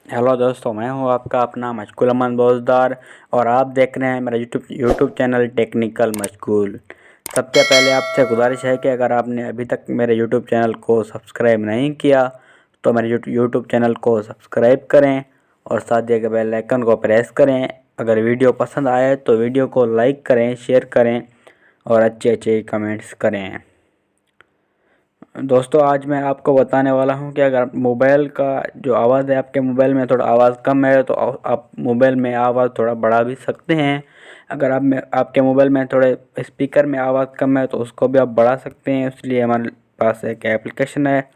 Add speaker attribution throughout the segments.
Speaker 1: Hello दोस्तों, मैं हूं आपका अपना मशगूल अमन बोजदार और आप देख रहे हैं मेरा यूट्यूब चैनल टेक्निकल मशगूल। सबसे पहले आपसे गुजारिश है कि अगर आपने अभी तक मेरे यूट्यूब चैनल को सब्सक्राइब नहीं किया तो मेरे यूट्यूब चैनल को सब्सक्राइब करें और साथ दिए गए बेल आइकन को प्रेस करें। अगर वीडियो पसंद आए तो वीडियो को लाइक करें, शेयर करें और अच्छे अच्छे कमेंट्स करें। दोस्तों, आज मैं आपको बताने वाला हूं कि अगर मोबाइल का जो आवाज़ है, आपके मोबाइल में थोड़ा आवाज़ कम है तो आप मोबाइल में आवाज़ थोड़ा बढ़ा भी सकते हैं। अगर आपके मोबाइल में थोड़े स्पीकर में आवाज़ कम है तो उसको भी आप बढ़ा सकते हैं। इसलिए हमारे पास एक एप्लीकेशन है,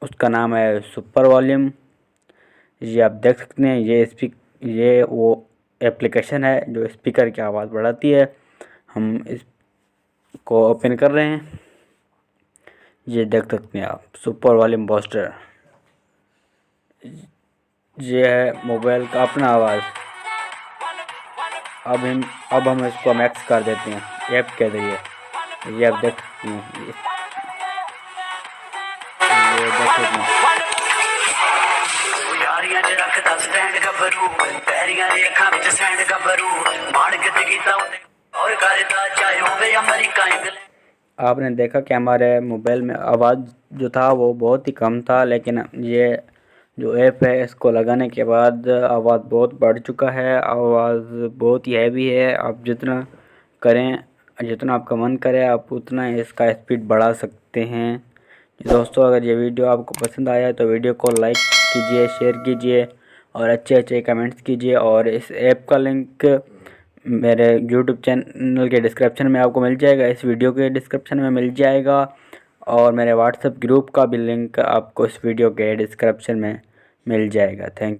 Speaker 1: उसका नाम है सुपर वॉल्यूम। ये आप देख सकते हैं, ये वो एप्लीकेशन है जो स्पीकर की आवाज़ बढ़ाती है। हम इसको ओपन कर रहे हैं, ये देख सकते हैं आप, सुपर वॉल्यूम बूस्टर। ये है मोबाइल का अपना आवाज़। अब हम इसको मैक्स कर देते हैं ऐप के ज़रिए। ये आप देख सकते हैं, ये देख सकते हैं। आपने देखा कि हमारे मोबाइल में आवाज़ जो था वो बहुत ही कम था, लेकिन ये जो ऐप है इसको लगाने के बाद आवाज़ बहुत बढ़ चुका है। आवाज़ बहुत ही हैवी है। आप जितना करें, जितना आपका मन करे आप उतना इसका स्पीड बढ़ा सकते हैं। दोस्तों, अगर ये वीडियो आपको पसंद आया तो वीडियो को लाइक कीजिए, शेयर कीजिए और अच्छे अच्छे कमेंट्स कीजिए। और इस ऐप का लिंक मेरे यूट्यूब चैनल के डिस्क्रिप्शन में आपको मिल जाएगा, इस वीडियो के डिस्क्रिप्शन में मिल जाएगा। और मेरे व्हाट्सएप ग्रुप का भी लिंक आपको इस वीडियो के डिस्क्रिप्शन में मिल जाएगा। थैंक